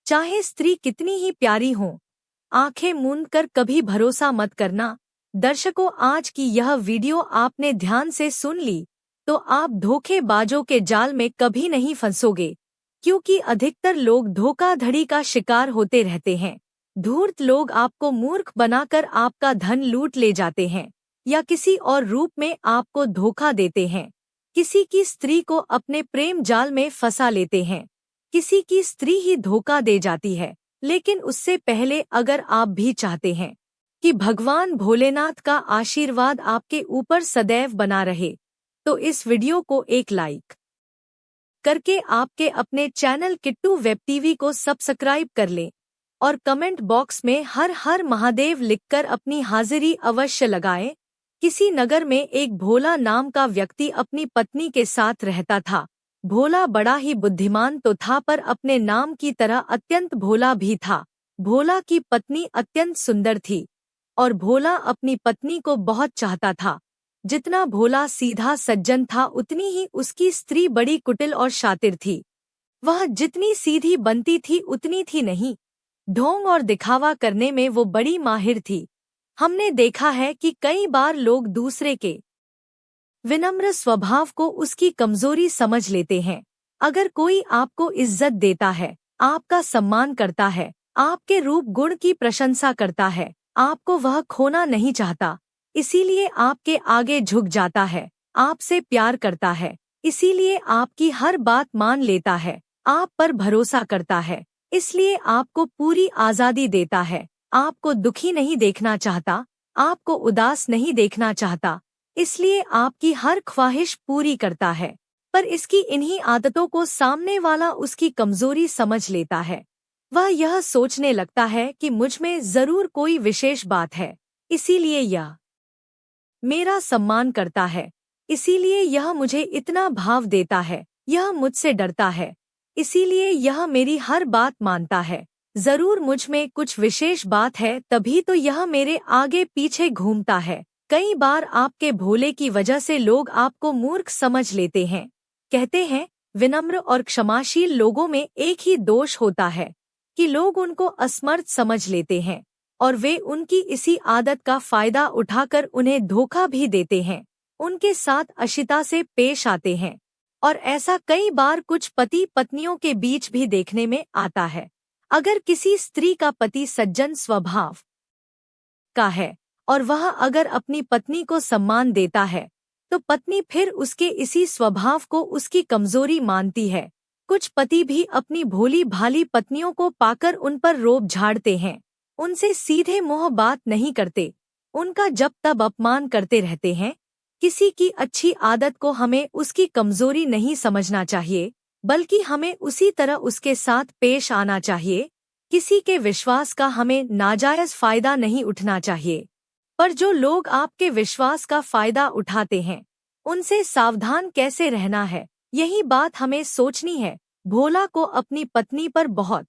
चाहे स्त्री कितनी ही प्यारी हो, आंखें मूंद कर कभी भरोसा मत करना। दर्शकों, आज की यह वीडियो आपने ध्यान से सुन ली तो आप धोखेबाजों के जाल में कभी नहीं फंसोगे, क्योंकि अधिकतर लोग धोखाधड़ी का शिकार होते रहते हैं। धूर्त लोग आपको मूर्ख बनाकर आपका धन लूट ले जाते हैं या किसी और रूप में आपको धोखा देते हैं। किसी की स्त्री को अपने प्रेम जाल में फंसा लेते हैं। किसी की स्त्री ही धोखा दे जाती है। लेकिन उससे पहले अगर आप भी चाहते हैं कि भगवान भोलेनाथ का आशीर्वाद आपके ऊपर सदैव बना रहे, तो इस वीडियो को एक लाइक करके आपके अपने चैनल किट्टू वेब टीवी को सब्सक्राइब कर लें और कमेंट बॉक्स में हर हर महादेव लिखकर अपनी हाजिरी अवश्य लगाएं। किसी नगर में एक भोला नाम का व्यक्ति अपनी पत्नी के साथ रहता था। भोला बड़ा ही बुद्धिमान तो था, पर अपने नाम की तरह अत्यंत भोला भी था। भोला की पत्नी अत्यंत सुंदर थी और भोला अपनी पत्नी को बहुत चाहता था। जितना भोला सीधा सज्जन था, उतनी ही उसकी स्त्री बड़ी कुटिल और शातिर थी। वह जितनी सीधी बनती थी उतनी थी नहीं, ढोंग और दिखावा करने में वो बड़ी माहिर थी। हमने देखा है कि कई बार लोग दूसरे के विनम्र स्वभाव को उसकी कमजोरी समझ लेते हैं। अगर कोई आपको इज्जत देता है, आपका सम्मान करता है, आपके रूप गुण की प्रशंसा करता है, आपको वह खोना नहीं चाहता, इसीलिए आपके आगे झुक जाता है, आपसे प्यार करता है, इसीलिए आपकी हर बात मान लेता है, आप पर भरोसा करता है, इसलिए आपको पूरी आजादी देता है, आपको दुखी नहीं देखना चाहता, आपको उदास नहीं देखना चाहता, इसलिए आपकी हर ख्वाहिश पूरी करता है। पर इसकी इन्हीं आदतों को सामने वाला उसकी कमजोरी समझ लेता है। वह यह सोचने लगता है कि मुझ में जरूर कोई विशेष बात है, इसीलिए यह मेरा सम्मान करता है, इसीलिए यह मुझे इतना भाव देता है, यह मुझसे डरता है, इसीलिए यह मेरी हर बात मानता है। जरूर मुझ में कुछ विशेष बात है, तभी तो यह मेरे आगे पीछे घूमता है। कई बार आपके भोले की वजह से लोग आपको मूर्ख समझ लेते हैं। कहते हैं, विनम्र और क्षमाशील लोगों में एक ही दोष होता है कि लोग उनको असमर्थ समझ लेते हैं और वे उनकी इसी आदत का फायदा उठाकर उन्हें धोखा भी देते हैं, उनके साथ अशिष्टता से पेश आते हैं। और ऐसा कई बार कुछ पति पत्नियों के बीच भी देखने में आता है। अगर किसी स्त्री का पति सज्जन स्वभाव का है और वह अगर अपनी पत्नी को सम्मान देता है, तो पत्नी फिर उसके इसी स्वभाव को उसकी कमजोरी मानती है। कुछ पति भी अपनी भोली भाली पत्नियों को पाकर उन पर रोब झाड़ते हैं, उनसे सीधे मुंह बात नहीं करते, उनका जब तब अपमान करते रहते हैं। किसी की अच्छी आदत को हमें उसकी कमजोरी नहीं समझना चाहिए, बल्कि हमें उसी तरह उसके साथ पेश आना चाहिए। किसी के विश्वास का हमें नाजायज फायदा नहीं उठना चाहिए। पर जो लोग आपके विश्वास का फायदा उठाते हैं, उनसे सावधान कैसे रहना है, यही बात हमें सोचनी है। भोला को अपनी पत्नी पर बहुत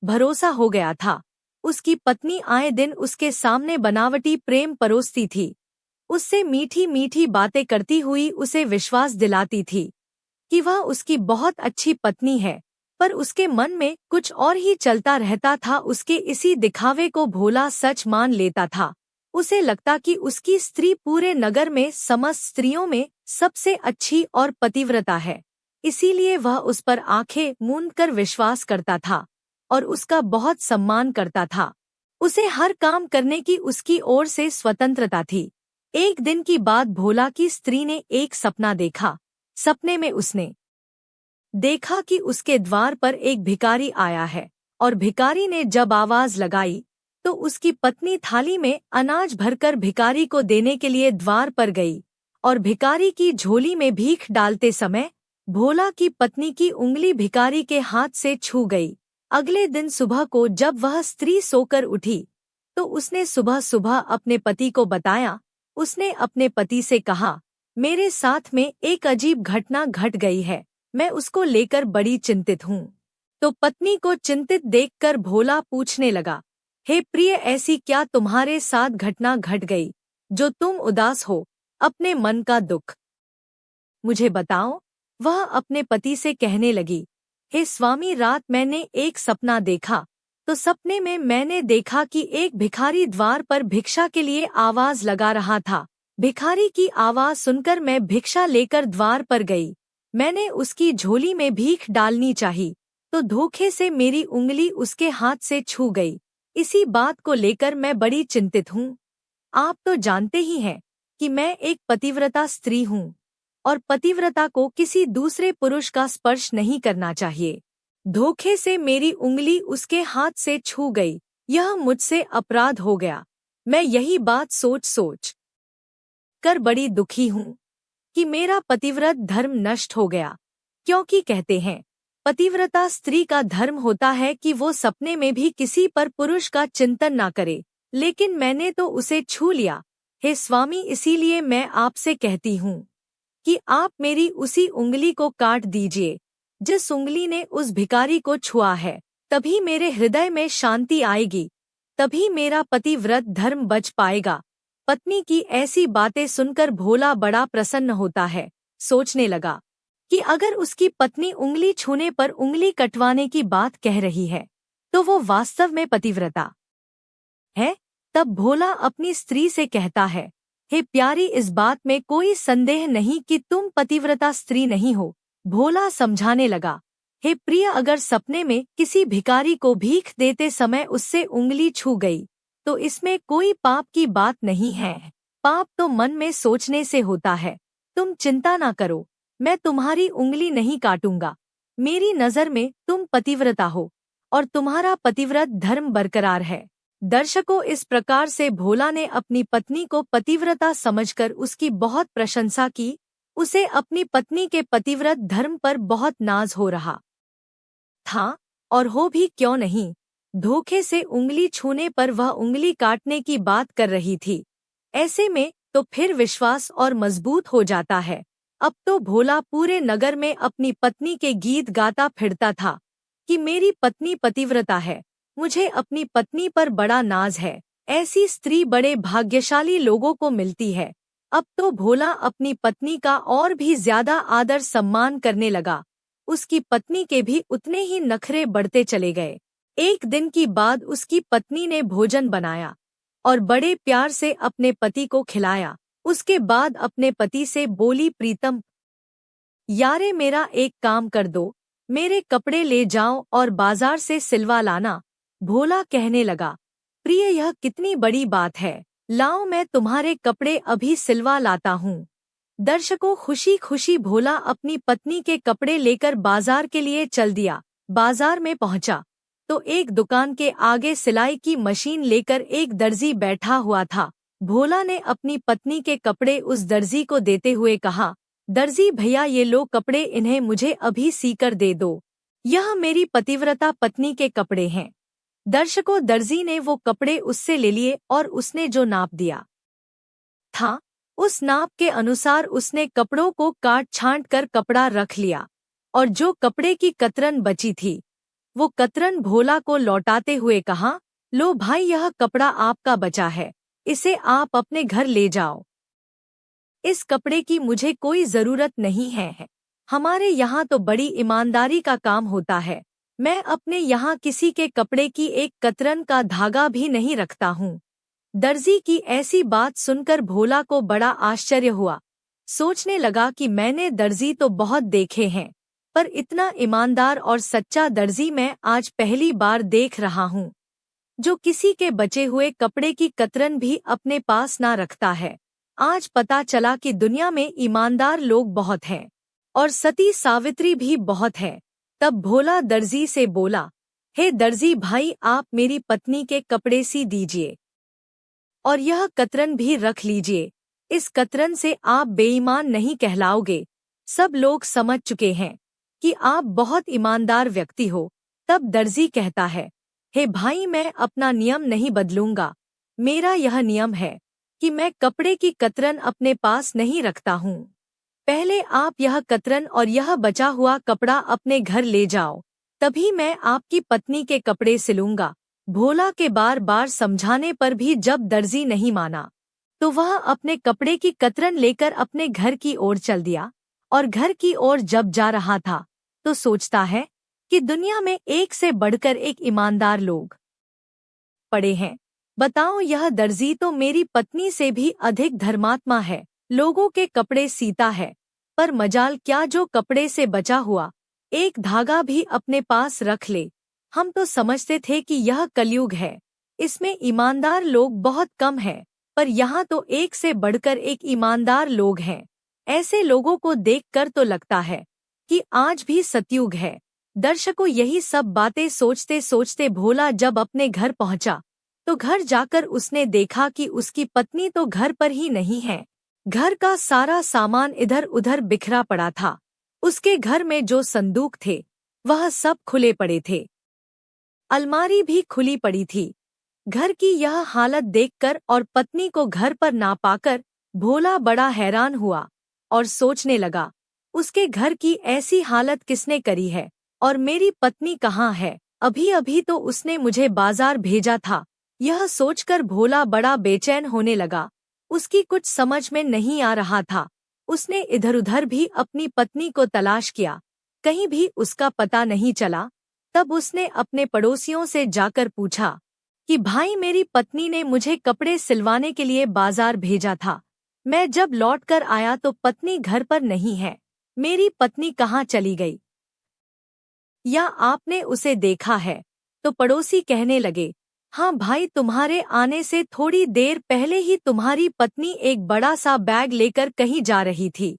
भरोसा हो गया था। उसकी पत्नी आए दिन उसके सामने बनावटी प्रेम परोसती थी, उससे मीठी मीठी बातें करती हुई उसे विश्वास दिलाती थी कि वह उसकी बहुत अच्छी पत्नी है, पर उसके मन में कुछ और ही चलता रहता था। उसके इसी दिखावे को भोला सच मान लेता था। उसे लगता कि उसकी स्त्री पूरे नगर में समस्त स्त्रियों में सबसे अच्छी और पतिव्रता है, इसीलिए वह उस पर आंखें मूंद कर विश्वास करता था और उसका बहुत सम्मान करता था। उसे हर काम करने की उसकी ओर से स्वतंत्रता थी। एक दिन की बात, भोला की स्त्री ने एक सपना देखा। सपने में उसने देखा कि उसके द्वार पर एक भिखारी आया है और भिखारी ने जब आवाज लगाई तो उसकी पत्नी थाली में अनाज भरकर भिखारी को देने के लिए द्वार पर गई और भिखारी की झोली में भीख डालते समय भोला की पत्नी की उंगली भिखारी के हाथ से छू गई। अगले दिन सुबह को जब वह स्त्री सोकर उठी तो उसने सुबह सुबह अपने पति को बताया। उसने अपने पति से कहा, मेरे साथ में एक अजीब घटना घट गई है, मैं उसको लेकर बड़ी चिंतित हूँ। तो पत्नी को चिंतित देखकर भोला पूछने लगा, हे प्रिय, ऐसी क्या तुम्हारे साथ घटना घट गई जो तुम उदास हो? अपने मन का दुख मुझे बताओ। वह अपने पति से कहने लगी, हे स्वामी, रात मैंने एक सपना देखा। तो सपने में मैंने देखा कि एक भिखारी द्वार पर भिक्षा के लिए आवाज लगा रहा था। भिखारी की आवाज सुनकर मैं भिक्षा लेकर द्वार पर गई। मैंने उसकी झोली में भीख डालनी चाही, तो धोखे से मेरी उंगली उसके हाथ से छू गई। इसी बात को लेकर मैं बड़ी चिंतित हूँ। आप तो जानते ही हैं कि मैं एक पतिव्रता स्त्री हूँ और पतिव्रता को किसी दूसरे पुरुष का स्पर्श नहीं करना चाहिए। धोखे से मेरी उंगली उसके हाथ से छू गई, यह मुझसे अपराध हो गया। मैं यही बात सोच सोच कर बड़ी दुखी हूँ कि मेरा पतिव्रत धर्म नष्ट हो गया, क्योंकि कहते हैं पतिव्रता स्त्री का धर्म होता है कि वो सपने में भी किसी पर पुरुष का चिंतन ना करे, लेकिन मैंने तो उसे छू लिया। हे स्वामी, इसीलिए मैं आपसे कहती हूँ कि आप मेरी उसी उंगली को काट दीजिए जिस उंगली ने उस भिखारी को छुआ है। तभी मेरे हृदय में शांति आएगी, तभी मेरा पतिव्रत धर्म बच पाएगा। पत्नी की ऐसी बातें सुनकर भोला बड़ा प्रसन्न होता है। सोचने लगा कि अगर उसकी पत्नी उंगली छूने पर उंगली कटवाने की बात कह रही है तो वो वास्तव में पतिव्रता है। तब भोला अपनी स्त्री से कहता है, हे प्यारी, इस बात में कोई संदेह नहीं कि तुम पतिव्रता स्त्री नहीं हो। भोला समझाने लगा, हे प्रिय, अगर सपने में किसी भिखारी को भीख देते समय उससे उंगली छू गई तो इसमें कोई पाप की बात नहीं है। पाप तो मन में सोचने से होता है। तुम चिंता ना करो, मैं तुम्हारी उंगली नहीं काटूंगा। मेरी नजर में तुम पतिव्रता हो और तुम्हारा पतिव्रत धर्म बरकरार है। दर्शकों, इस प्रकार से भोला ने अपनी पत्नी को पतिव्रता समझकर उसकी बहुत प्रशंसा की। उसे अपनी पत्नी के पतिव्रत धर्म पर बहुत नाज हो रहा था, और हो भी क्यों नहीं। धोखे से उंगली छूने पर वह उंगली काटने की बात कर रही थी। ऐसे में तो फिर विश्वास और मजबूत हो जाता है। अब तो भोला पूरे नगर में अपनी पत्नी के गीत गाता फिरता था कि मेरी पत्नी पतिव्रता है, मुझे अपनी पत्नी पर बड़ा नाज है। ऐसी स्त्री बड़े भाग्यशाली लोगों को मिलती है। अब तो भोला अपनी पत्नी का और भी ज्यादा आदर सम्मान करने लगा। उसकी पत्नी के भी उतने ही नखरे बढ़ते चले गए। एक दिन की बात, उसकी पत्नी ने भोजन बनाया और बड़े प्यार से अपने पति को खिलाया। उसके बाद अपने पति से बोली, प्रीतम यारे, मेरा एक काम कर दो, मेरे कपड़े ले जाओ और बाजार से सिलवा लाना। भोला कहने लगा, प्रिय, यह कितनी बड़ी बात है, लाओ मैं तुम्हारे कपड़े अभी सिलवा लाता हूँ। दर्शकों, खुशी खुशी भोला अपनी पत्नी के कपड़े लेकर बाजार के लिए चल दिया। बाजार में पहुंचा तो एक दुकान के आगे सिलाई की मशीन लेकर एक दर्जी बैठा हुआ था। भोला ने अपनी पत्नी के कपड़े उस दर्जी को देते हुए कहा, दर्जी भैया, ये लो कपड़े, इन्हें मुझे अभी सीकर दे दो। यह मेरी पतिव्रता पत्नी के कपड़े हैं। दर्शकों, दर्जी ने वो कपड़े उससे ले लिए और उसने जो नाप दिया था उस नाप के अनुसार उसने कपड़ों को काट छांट कर कपड़ा रख लिया, और जो कपड़े की कतरन बची थी वो कतरन भोला को लौटाते हुए कहा, लो भाई, यह कपड़ा आपका बचा है, इसे आप अपने घर ले जाओ। इस कपड़े की मुझे कोई जरूरत नहीं है। हमारे यहाँ तो बड़ी ईमानदारी का काम होता है। मैं अपने यहाँ किसी के कपड़े की एक कतरन का धागा भी नहीं रखता हूँ। दर्जी की ऐसी बात सुनकर भोला को बड़ा आश्चर्य हुआ। सोचने लगा कि मैंने दर्जी तो बहुत देखे हैं, पर इतना ईमानदार और सच्चा दर्जी मैं आज पहली बार देख रहा हूँ, जो किसी के बचे हुए कपड़े की कतरन भी अपने पास ना रखता है। आज पता चला कि दुनिया में ईमानदार लोग बहुत हैं और सती सावित्री भी बहुत है। तब भोला दर्जी से बोला, हे दर्जी भाई, आप मेरी पत्नी के कपड़े सी दीजिए और यह कतरन भी रख लीजिए। इस कतरन से आप बेईमान नहीं कहलाओगे। सब लोग समझ चुके हैं कि आप बहुत ईमानदार व्यक्ति हो। तब दर्जी कहता है, हे भाई, मैं अपना नियम नहीं बदलूंगा। मेरा यह नियम है कि मैं कपड़े की कतरन अपने पास नहीं रखता हूँ। पहले आप यह कतरन और यह बचा हुआ कपड़ा अपने घर ले जाओ, तभी मैं आपकी पत्नी के कपड़े सिलूंगा। भोला के बार बार समझाने पर भी जब दर्जी नहीं माना तो वह अपने कपड़े की कतरन लेकर अपने घर की ओर चल दिया। और घर की ओर जब जा रहा था तो सोचता है कि दुनिया में एक से बढ़कर एक ईमानदार लोग पड़े हैं। बताओ, यह दर्जी तो मेरी पत्नी से भी अधिक धर्मात्मा है, लोगों के कपड़े सीता है, पर मजाल क्या जो कपड़े से बचा हुआ एक धागा भी अपने पास रख ले। हम तो समझते थे कि यह कलयुग है, इसमें ईमानदार लोग बहुत कम हैं, पर यहाँ तो एक से बढ़कर एक ईमानदार लोग हैं। ऐसे लोगों को देखकर तो लगता है कि आज भी सतयुग है। दर्शकों, यही सब बातें सोचते सोचते भोला जब अपने घर पहुंचा तो घर जाकर उसने देखा कि उसकी पत्नी तो घर पर ही नहीं है। घर का सारा सामान इधर उधर बिखरा पड़ा था। उसके घर में जो संदूक थे वह सब खुले पड़े थे, अलमारी भी खुली पड़ी थी। घर की यह हालत देखकर और पत्नी को घर पर ना पाकर भोला बड़ा हैरान हुआ और सोचने लगा, उसके घर की ऐसी हालत किसने करी है और मेरी पत्नी कहाँ है? अभी अभी तो उसने मुझे बाजार भेजा था। यह सोचकर भोला बड़ा बेचैन होने लगा। उसकी कुछ समझ में नहीं आ रहा था। उसने इधर-उधर भी अपनी पत्नी को तलाश किया, कहीं भी उसका पता नहीं चला। तब उसने अपने पड़ोसियों से जाकर पूछा कि भाई, मेरी पत्नी ने मुझे कपड़े सिलवाने के लिए बाजार भेजा था। मैं जब लौट कर आया तो पत्नी घर पर नहीं है। मेरी पत्नी कहाँ चली गई? या आपने उसे देखा है? तो पड़ोसी कहने लगे, हाँ भाई, तुम्हारे आने से थोड़ी देर पहले ही तुम्हारी पत्नी एक बड़ा सा बैग लेकर कहीं जा रही थी।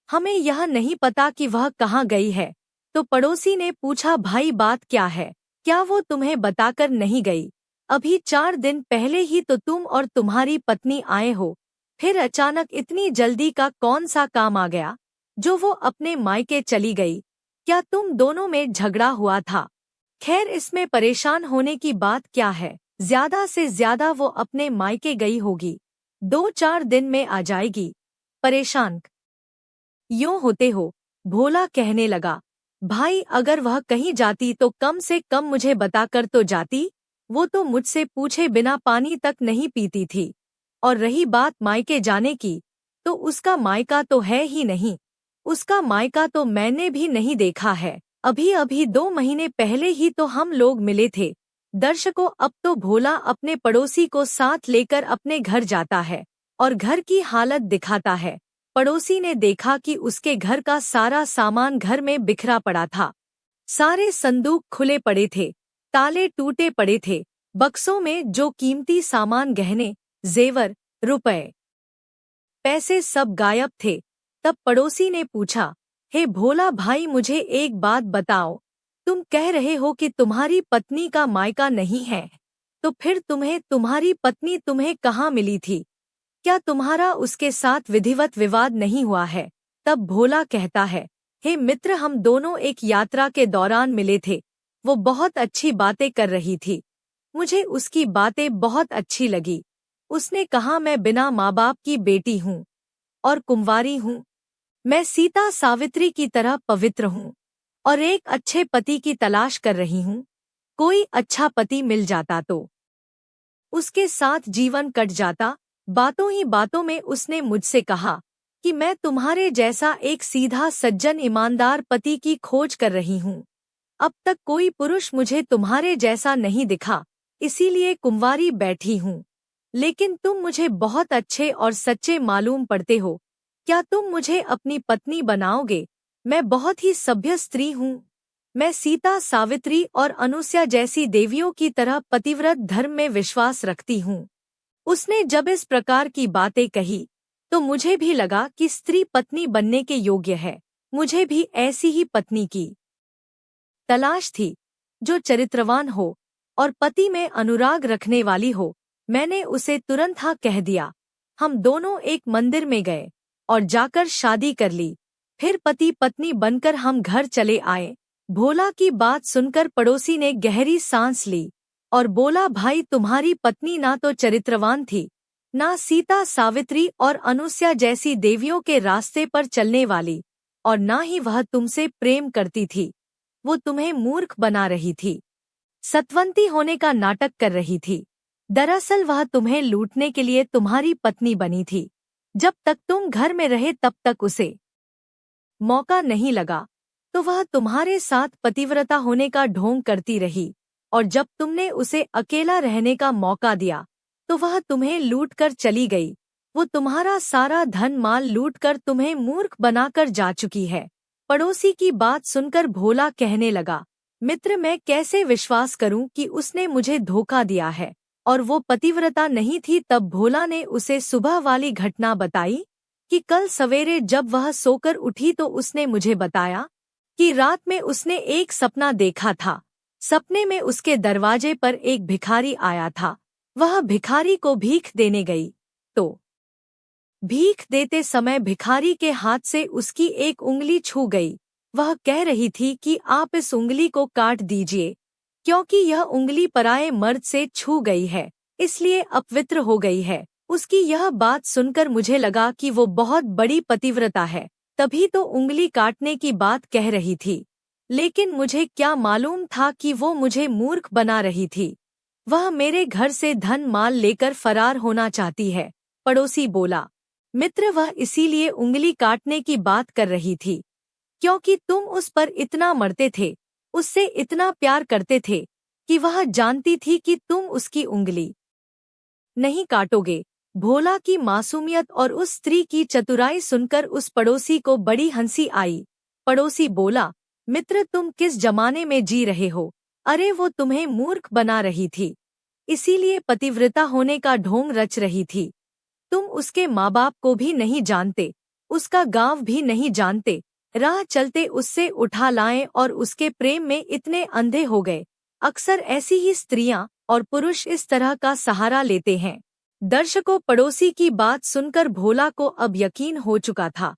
हमें यह नहीं पता कि वह कहाँ गई है। तो पड़ोसी ने पूछा, भाई बात क्या है? क्या वो तुम्हें बताकर नहीं गई? अभी 4 दिन पहले ही तो तुम और तुम्हारी पत्नी आए हो, फिर अचानक इतनी जल्दी का कौन सा काम आ गया जो वो अपने मायके चली गई? क्या तुम दोनों में झगड़ा हुआ था? खैर, इसमें परेशान होने की बात क्या है? ज्यादा से ज्यादा वो अपने मायके गई होगी, 2-4 दिन में आ जाएगी। परेशान यूं होते हो? भोला कहने लगा, भाई अगर वह कहीं जाती तो कम से कम मुझे बताकर तो जाती। वो तो मुझसे पूछे बिना पानी तक नहीं पीती थी। और रही बात मायके जाने की, तो उसका मायका तो है ही नहीं। उसका मायका तो मैंने भी नहीं देखा है। अभी अभी 2 महीने पहले ही तो हम लोग मिले थे। दर्शकों, अब तो भोला अपने पड़ोसी को साथ लेकर अपने घर जाता है और घर की हालत दिखाता है। पड़ोसी ने देखा कि उसके घर का सारा सामान घर में बिखरा पड़ा था। सारे संदूक खुले पड़े थे, ताले टूटे पड़े थे, बक्सों में जो कीमती सामान, गहने, जेवर, रुपए, पैसे सब गायब थे। तब पड़ोसी ने पूछा, हे भोला भाई, मुझे एक बात बताओ, तुम कह रहे हो कि तुम्हारी पत्नी का मायका नहीं है, तो फिर तुम्हारी पत्नी तुम्हें कहाँ मिली थी? क्या तुम्हारा उसके साथ विधिवत विवाद नहीं हुआ है? तब भोला कहता है, हे मित्र, हम दोनों एक यात्रा के दौरान मिले थे। वो बहुत अच्छी बातें कर रही थी, मुझे उसकी बातें बहुत अच्छी लगी। उसने कहा, मैं बिना माँ बाप की बेटी हूँ और कुंवारी हूँ। मैं सीता सावित्री की तरह पवित्र हूँ और एक अच्छे पति की तलाश कर रही हूँ। कोई अच्छा पति मिल जाता तो उसके साथ जीवन कट जाता। बातों ही बातों में उसने मुझसे कहा कि मैं तुम्हारे जैसा एक सीधा सज्जन ईमानदार पति की खोज कर रही हूँ। अब तक कोई पुरुष मुझे तुम्हारे जैसा नहीं दिखा, इसीलिए कुंवारी बैठी हूँ। लेकिन तुम मुझे बहुत अच्छे और सच्चे मालूम पड़ते हो। क्या तुम मुझे अपनी पत्नी बनाओगे? मैं बहुत ही सभ्य स्त्री हूँ। मैं सीता, सावित्री और अनुसया जैसी देवियों की तरह पतिव्रत धर्म में विश्वास रखती हूँ। उसने जब इस प्रकार की बातें कही तो मुझे भी लगा कि स्त्री पत्नी बनने के योग्य है। मुझे भी ऐसी ही पत्नी की तलाश थी, जो चरित्रवान हो और पति में अनुराग रखने वाली हो। मैंने उसे तुरंत हाँ कह दिया। हम दोनों एक मंदिर में गए और जाकर शादी कर ली। फिर पति पत्नी बनकर हम घर चले आए। भोला की बात सुनकर पड़ोसी ने गहरी सांस ली और बोला, भाई, तुम्हारी पत्नी ना तो चरित्रवान थी, ना सीता, सावित्री और अनुसया जैसी देवियों के रास्ते पर चलने वाली, और ना ही वह तुमसे प्रेम करती थी। वो तुम्हें मूर्ख बना रही थी, सतवंती होने का नाटक कर रही थी। दरअसल वह तुम्हें लूटने के लिए तुम्हारी पत्नी बनी थी। जब तक तुम घर में रहे तब तक उसे मौका नहीं लगा। तो वह तुम्हारे साथ पतिव्रता होने का ढोंग करती रही, और जब तुमने उसे अकेला रहने का मौका दिया तो वह तुम्हें लूट कर चली गई। वो तुम्हारा सारा धन माल लूट कर तुम्हें मूर्ख बनाकर जा चुकी है। पड़ोसी की बात सुनकर भोला कहने लगा, मित्र, मैं कैसे विश्वास करूं कि उसने मुझे धोखा दिया है और वो पतिव्रता नहीं थी। तब भोला ने उसे सुबह वाली घटना बताई कि कल सवेरे जब वह सोकर उठी तो उसने मुझे बताया कि रात में उसने एक सपना देखा था। सपने में उसके दरवाजे पर एक भिखारी आया था। वह भिखारी को भीख देने गई तो भीख देते समय भिखारी के हाथ से उसकी एक उंगली छू गई। वह कह रही थी कि आप इस उंगली को काट दीजिए, क्योंकि यह उंगली पराये मर्द से छू गई है, इसलिए अपवित्र हो गई है। उसकी यह बात सुनकर मुझे लगा कि वो बहुत बड़ी पतिव्रता है, तभी तो उंगली काटने की बात कह रही थी। लेकिन मुझे क्या मालूम था कि वो मुझे मूर्ख बना रही थी। वह मेरे घर से धन माल लेकर फरार होना चाहती है। पड़ोसी बोला, मित्र, वह इसीलिए उंगली काटने की बात कर रही थी क्योंकि तुम उस पर इतना मरते थे, उससे इतना प्यार करते थे कि वह जानती थी कि तुम उसकी उंगली नहीं काटोगे। भोला की मासूमियत और उस स्त्री की चतुराई सुनकर उस पड़ोसी को बड़ी हंसी आई। पड़ोसी बोला, मित्र, तुम किस जमाने में जी रहे हो? अरे वो तुम्हें मूर्ख बना रही थी, इसीलिए पतिव्रता होने का ढोंग रच रही थी। तुम उसके माँ बाप को भी नहीं जानते, उसका गांव भी नहीं जानते, राह चलते उससे उठा लाए और उसके प्रेम में इतने अंधे हो गए। अक्सर ऐसी ही स्त्रियां और पुरुष इस तरह का सहारा लेते हैं। दर्शकों, पड़ोसी की बात सुनकर भोला को अब यकीन हो चुका था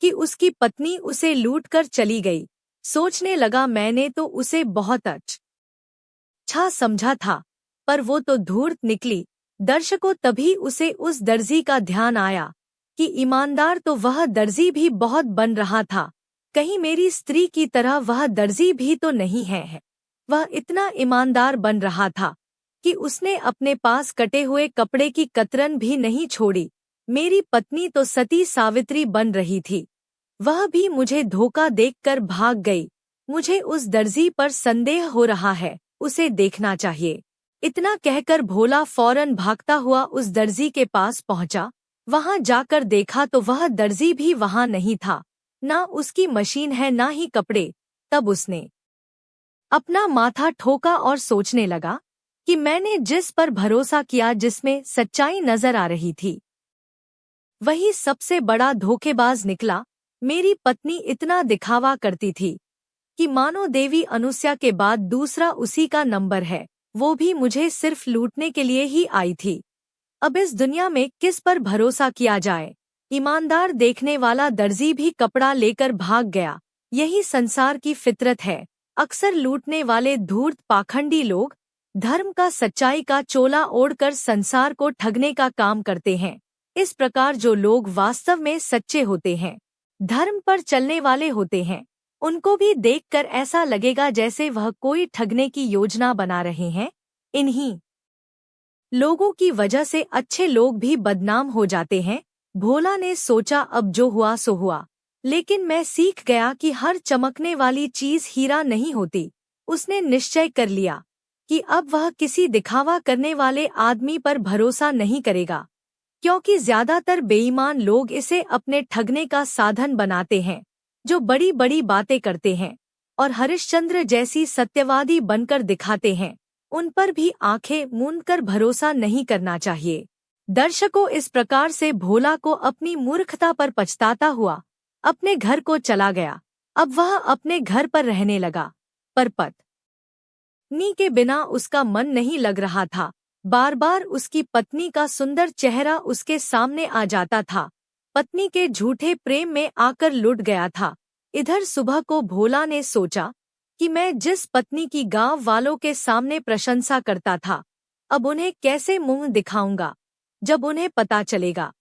कि उसकी पत्नी उसे लूटकर चली गई। सोचने लगा, मैंने तो उसे बहुत अच्छा समझा था, पर वो तो धूर्त निकली। दर्शकों, तभी उसे उस दर्जी का ध्यान आया कि ईमानदार तो वह दर्जी भी बहुत बन रहा था। कहीं मेरी स्त्री की तरह वह दर्जी भी तो नहीं है। वह इतना ईमानदार बन रहा था कि उसने अपने पास कटे हुए कपड़े की कतरन भी नहीं छोड़ी। मेरी पत्नी तो सती सावित्री बन रही थी, वह भी मुझे धोखा देकर भाग गई। मुझे उस दर्जी पर संदेह हो रहा है, उसे देखना चाहिए। इतना कहकर भोला फौरन भागता हुआ उस दर्जी के पास पहुंचा। वहां जाकर देखा तो वह दर्जी भी वहां नहीं था, ना उसकी मशीन है ना ही कपड़े। तब उसने अपना माथा ठोका और सोचने लगा कि मैंने जिस पर भरोसा किया, जिसमें सच्चाई नजर आ रही थी, वही सबसे बड़ा धोखेबाज निकला। मेरी पत्नी इतना दिखावा करती थी कि मानो देवी अनुसया के बाद दूसरा उसी का नंबर है, वो भी मुझे सिर्फ लूटने के लिए ही आई थी। अब इस दुनिया में किस पर भरोसा किया जाए? ईमानदार देखने वाला दर्जी भी कपड़ा लेकर भाग गया। यही संसार की फितरत है। अक्सर लूटने वाले धूर्त पाखंडी लोग धर्म का, सच्चाई का चोला ओढ़कर संसार को ठगने का काम करते हैं। इस प्रकार जो लोग वास्तव में सच्चे होते हैं, धर्म पर चलने वाले होते हैं, उनको भी देखकर ऐसा लगेगा जैसे वह कोई ठगने की योजना बना रहे हैं। इन्हीं लोगों की वजह से अच्छे लोग भी बदनाम हो जाते हैं। भोला ने सोचा, अब जो हुआ सो हुआ, लेकिन मैं सीख गया कि हर चमकने वाली चीज हीरा नहीं होती। उसने निश्चय कर लिया कि अब वह किसी दिखावा करने वाले आदमी पर भरोसा नहीं करेगा, क्योंकि ज्यादातर बेईमान लोग इसे अपने ठगने का साधन बनाते हैं। जो बड़ी बड़ी बातें करते हैं और हरिश्चंद्र जैसी सत्यवादी बनकर दिखाते हैं, उन पर भी आंखें मूंदकर भरोसा नहीं करना चाहिए। दर्शकों, इस प्रकार से भोला को अपनी मूर्खता पर पछताता हुआ अपने घर को चला गया। अब वह अपने घर पर रहने लगा, पर पत्नी के बिना उसका मन नहीं लग रहा था। बार बार उसकी पत्नी का सुंदर चेहरा उसके सामने आ जाता था। पत्नी के झूठे प्रेम में आकर लुट गया था। इधर सुबह को भोला ने सोचा कि मैं जिस पत्नी की गांव वालों के सामने प्रशंसा करता था, अब उन्हें कैसे मुंह दिखाऊंगा जब उन्हें पता चलेगा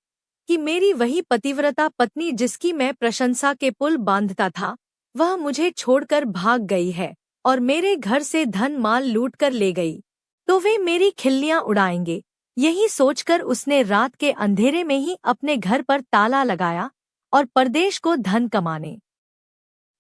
कि मेरी वही पतिव्रता पत्नी जिसकी मैं प्रशंसा के पुल बांधता था, वह मुझे छोड़कर भाग गई है और मेरे घर से धन माल लूट कर ले गई, तो वे मेरी खिल्लियां उड़ाएंगे। यही सोचकर उसने रात के अंधेरे में ही अपने घर पर ताला लगाया और परदेश को धन कमाने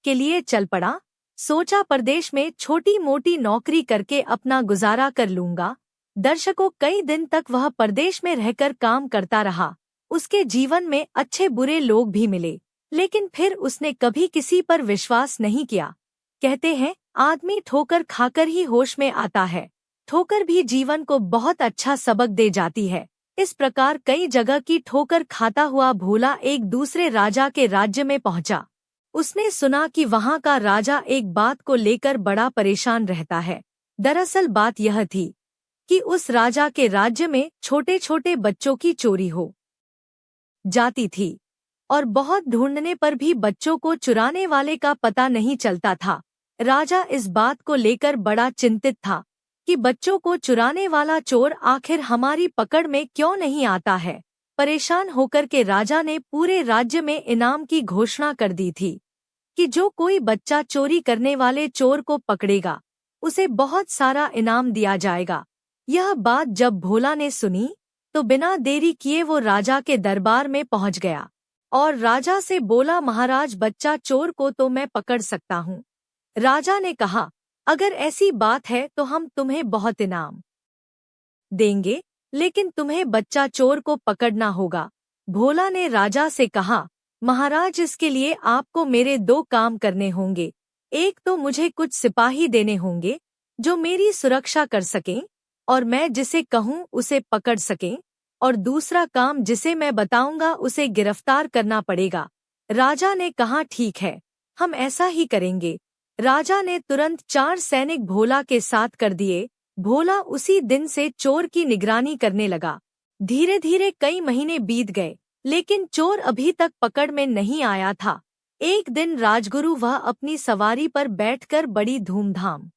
के लिए चल पड़ा। सोचा परदेश में छोटी मोटी नौकरी करके अपना गुजारा कर लूंगा। दर्शकों, कई दिन तक वह परदेश में रहकर काम करता रहा। उसके जीवन में अच्छे बुरे लोग भी मिले, लेकिन फिर उसने कभी किसी पर विश्वास नहीं किया। कहते हैं, आदमी ठोकर खाकर ही होश में आता है। ठोकर भी जीवन को बहुत अच्छा सबक दे जाती है। इस प्रकार कई जगह की ठोकर खाता हुआ भोला एक दूसरे राजा के राज्य में पहुंचा। उसने सुना कि वहां का राजा एक बात को लेकर बड़ा परेशान रहता है। दरअसल बात यह थी कि उस राजा के राज्य में छोटे छोटे बच्चों की चोरी हो जाती थी और बहुत ढूंढने पर भी बच्चों को चुराने वाले का पता नहीं चलता था। राजा इस बात को लेकर बड़ा चिंतित था कि बच्चों को चुराने वाला चोर आखिर हमारी पकड़ में क्यों नहीं आता है। परेशान होकर के राजा ने पूरे राज्य में इनाम की घोषणा कर दी थी कि जो कोई बच्चा चोरी करने वाले चोर को पकड़ेगा उसे बहुत सारा इनाम दिया जाएगा। यह बात जब भोला ने सुनी तो बिना देरी किए वो राजा के दरबार में पहुंच गया और राजा से बोला, महाराज, बच्चा चोर को तो मैं पकड़ सकता हूँ। राजा ने कहा, अगर ऐसी बात है तो हम तुम्हें बहुत इनाम देंगे, लेकिन तुम्हें बच्चा चोर को पकड़ना होगा। भोला ने राजा से कहा, महाराज, इसके लिए आपको मेरे 2 काम करने होंगे। एक तो मुझे कुछ सिपाही देने होंगे जो मेरी सुरक्षा कर सकें और मैं जिसे कहूँ उसे पकड़ सकें, और दूसरा काम जिसे मैं बताऊंगा उसे गिरफ्तार करना पड़ेगा। राजा ने कहा, ठीक है, हम ऐसा ही करेंगे। राजा ने तुरंत 4 सैनिक भोला के साथ कर दिए। भोला उसी दिन से चोर की निगरानी करने लगा। धीरे धीरे कई महीने बीत गए, लेकिन चोर अभी तक पकड़ में नहीं आया था। एक दिन राजगुरु वह अपनी सवारी पर बैठकर बड़ी धूमधाम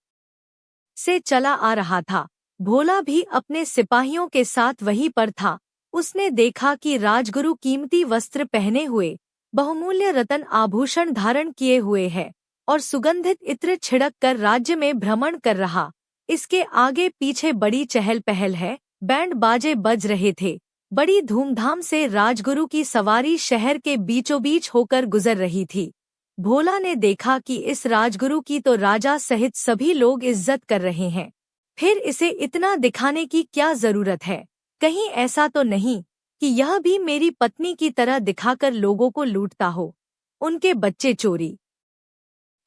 से चला आ रहा था। भोला भी अपने सिपाहियों के साथ वहीं पर था। उसने देखा कि राजगुरु कीमती वस्त्र पहने हुए, बहुमूल्य रत्न आभूषण धारण किए हुए है और सुगंधित इत्र छिड़क कर राज्य में भ्रमण कर रहा। इसके आगे पीछे बड़ी चहल पहल है, बैंड बाजे बज रहे थे। बड़ी धूमधाम से राजगुरु की सवारी शहर के बीचों बीच होकर गुजर रही थी। भोला ने देखा कि इस राजगुरु की तो राजा सहित सभी लोग इज्जत कर रहे हैं, फिर इसे इतना दिखाने की क्या जरूरत है। कहीं ऐसा तो नहीं कि यह भी मेरी पत्नी की तरह दिखाकर लोगों को लूटता हो, उनके बच्चे चोरी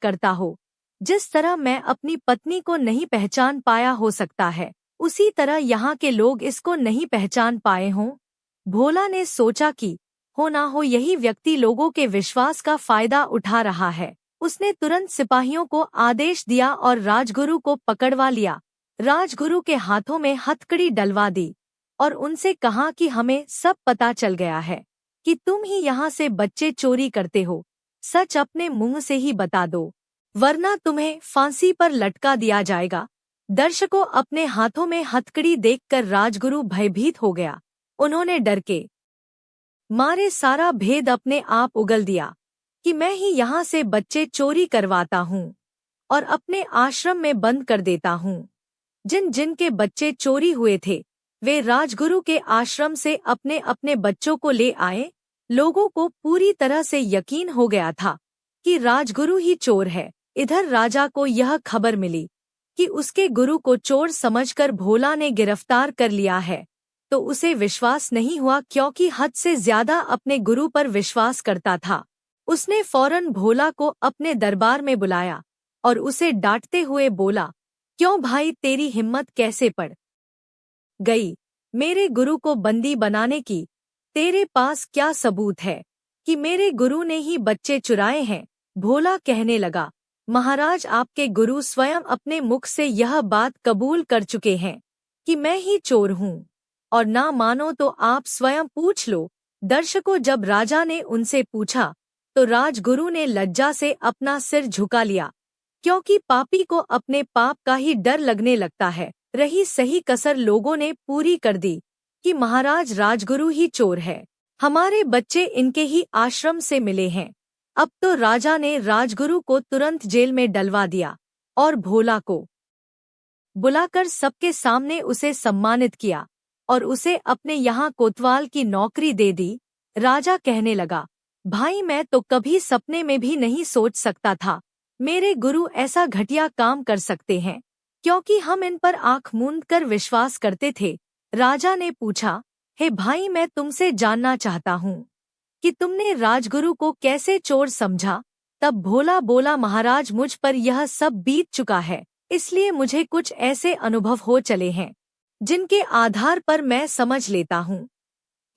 करता हो। जिस तरह मैं अपनी पत्नी को नहीं पहचान पाया हो सकता है, उसी तरह यहाँ के लोग इसको नहीं पहचान पाए हों। भोला ने सोचा कि हो ना हो यही व्यक्ति लोगों के विश्वास का फायदा उठा रहा है। उसने तुरंत सिपाहियों को आदेश दिया और राजगुरु को पकड़वा लिया। राजगुरु के हाथों में हथकड़ी डलवा दी और उनसे कहा कि हमें सब पता चल गया है कि तुम ही यहाँ से बच्चे चोरी करते हो। सच अपने मुंह से ही बता दो, वरना तुम्हें फांसी पर लटका दिया जाएगा। दर्शकों, अपने हाथों में हथकड़ी देखकर राजगुरु भयभीत हो गया। उन्होंने डर के मारे सारा भेद अपने आप उगल दिया कि मैं ही यहाँ से बच्चे चोरी करवाता हूँ और अपने आश्रम में बंद कर देता हूँ। जिन जिन के बच्चे चोरी हुए थे वे राजगुरु के आश्रम से अपने अपने बच्चों को ले आए। लोगों को पूरी तरह से यकीन हो गया था कि राजगुरु ही चोर है। इधर राजा को यह खबर मिली कि उसके गुरु को चोर समझकर भोला ने गिरफ्तार कर लिया है, तो उसे विश्वास नहीं हुआ, क्योंकि हद से ज्यादा अपने गुरु पर विश्वास करता था। उसने फौरन भोला को अपने दरबार में बुलाया और उसे डांटते हुए बोला, क्यों भाई, तेरी हिम्मत कैसे पड़ गई मेरे गुरु को बंदी बनाने की? तेरे पास क्या सबूत है कि मेरे गुरु ने ही बच्चे चुराए हैं? भोला कहने लगा, महाराज, आपके गुरु स्वयं अपने मुख से यह बात कबूल कर चुके हैं कि मैं ही चोर हूँ, और ना मानो तो आप स्वयं पूछ लो। दर्शकों, जब राजा ने उनसे पूछा तो राजगुरु ने लज्जा से अपना सिर झुका लिया, क्योंकि पापी को अपने पाप का ही डर लगने लगता है। रही सही कसर लोगों ने पूरी कर दी कि महाराज, राजगुरु ही चोर है, हमारे बच्चे इनके ही आश्रम से मिले हैं। अब तो राजा ने राजगुरु को तुरंत जेल में डलवा दिया और भोला को बुलाकर सबके सामने उसे सम्मानित किया और उसे अपने यहाँ कोतवाल की नौकरी दे दी। राजा कहने लगा, भाई मैं तो कभी सपने में भी नहीं सोच सकता था मेरे गुरु ऐसा घटिया काम कर सकते हैं, क्योंकि हम इन पर आंख मूंद कर विश्वास करते थे। राजा ने पूछा, हे भाई मैं तुमसे जानना चाहता हूँ कि तुमने राजगुरु को कैसे चोर समझा। तब भोला बोला, महाराज मुझ पर यह सब बीत चुका है, इसलिए मुझे कुछ ऐसे अनुभव हो चले हैं जिनके आधार पर मैं समझ लेता हूँ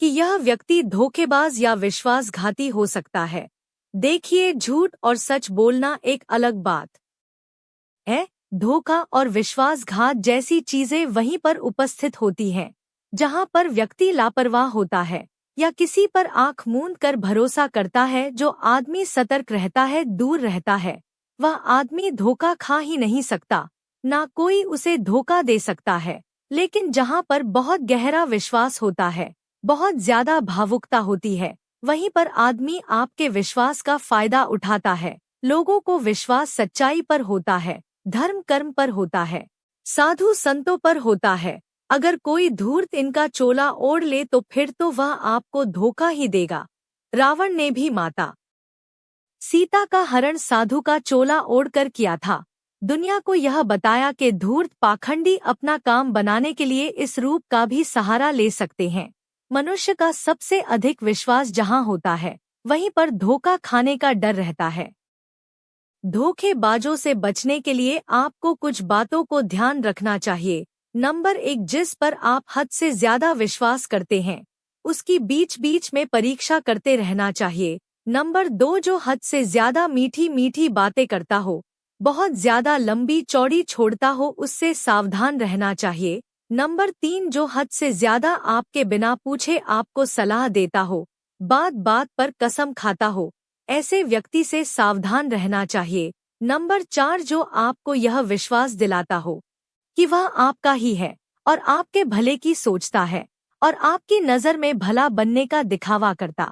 कि यह व्यक्ति धोखेबाज या विश्वासघाती हो सकता है। देखिए, झूठ और सच बोलना एक अलग बात है। धोखा और विश्वासघात जैसी चीजें वहीं पर उपस्थित होती हैं जहां पर व्यक्ति लापरवाह होता है या किसी पर आंख मूंद कर भरोसा करता है। जो आदमी सतर्क रहता है, दूर रहता है, वह आदमी धोखा खा ही नहीं सकता, ना कोई उसे धोखा दे सकता है। लेकिन जहां पर बहुत गहरा विश्वास होता है, बहुत ज्यादा भावुकता होती है, वहीं पर आदमी आपके विश्वास का फायदा उठाता है। लोगों को विश्वास सच्चाई पर होता है, धर्म कर्म पर होता है, साधु संतों पर होता है। अगर कोई धूर्त इनका चोला ओढ़ ले तो फिर तो वह आपको धोखा ही देगा। रावण ने भी माता सीता का हरण साधु का चोला ओढ़कर किया था। दुनिया को यह बताया कि धूर्त पाखंडी अपना काम बनाने के लिए इस रूप का भी सहारा ले सकते हैं। मनुष्य का सबसे अधिक विश्वास जहां होता है, वहीं पर धोखा खाने का डर रहता है। धोखेबाजों से बचने के लिए आपको कुछ बातों को ध्यान रखना चाहिए। नंबर 1, जिस पर आप हद से ज्यादा विश्वास करते हैं उसकी बीच बीच में परीक्षा करते रहना चाहिए। नंबर 2, जो हद से ज्यादा मीठी मीठी बातें करता हो, बहुत ज्यादा लंबी चौड़ी छोड़ता हो, उससे सावधान रहना चाहिए। नंबर 3, जो हद से ज्यादा आपके बिना पूछे आपको सलाह देता हो, बात बात पर कसम खाता हो, ऐसे व्यक्ति से सावधान रहना चाहिए। नंबर 4, जो आपको यह विश्वास दिलाता हो कि वह आपका ही है और आपके भले की सोचता है और आपकी नज़र में भला बनने का दिखावा करता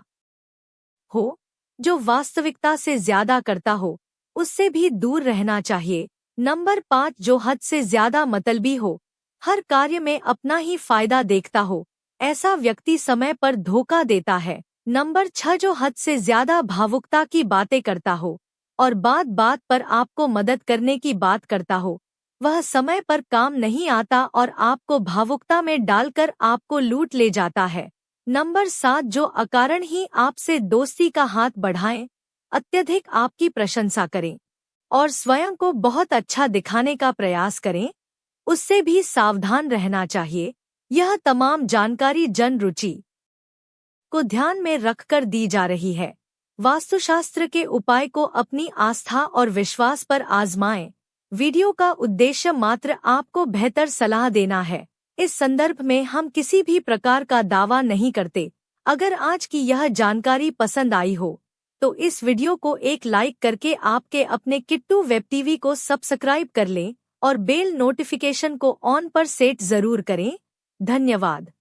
हो, जो वास्तविकता से ज्यादा करता हो, उससे भी दूर रहना चाहिए। नंबर 5, जो हद से ज्यादा मतलबी हो, हर कार्य में अपना ही फायदा देखता हो, ऐसा व्यक्ति समय पर धोखा देता है। नंबर 6, जो हद से ज्यादा भावुकता की बातें करता हो और बात बात पर आपको मदद करने की बात करता हो, वह समय पर काम नहीं आता और आपको भावुकता में डालकर आपको लूट ले जाता है। नंबर 7, जो अकारण ही आपसे दोस्ती का हाथ बढ़ाएं, अत्यधिक आपकी प्रशंसा करें और स्वयं को बहुत अच्छा दिखाने का प्रयास करें, उससे भी सावधान रहना चाहिए। यह तमाम जानकारी जन रुचि को ध्यान में रखकर दी जा रही है। वास्तुशास्त्र के उपाय को अपनी आस्था और विश्वास पर आजमाएं। वीडियो का उद्देश्य मात्र आपको बेहतर सलाह देना है। इस संदर्भ में हम किसी भी प्रकार का दावा नहीं करते। अगर आज की यह जानकारी पसंद आई हो तो इस वीडियो को एक लाइक करके आपके अपने किट्टू वेब टीवी को सब्सक्राइब कर लें और बेल नोटिफिकेशन को ऑन पर सेट जरूर करें। धन्यवाद।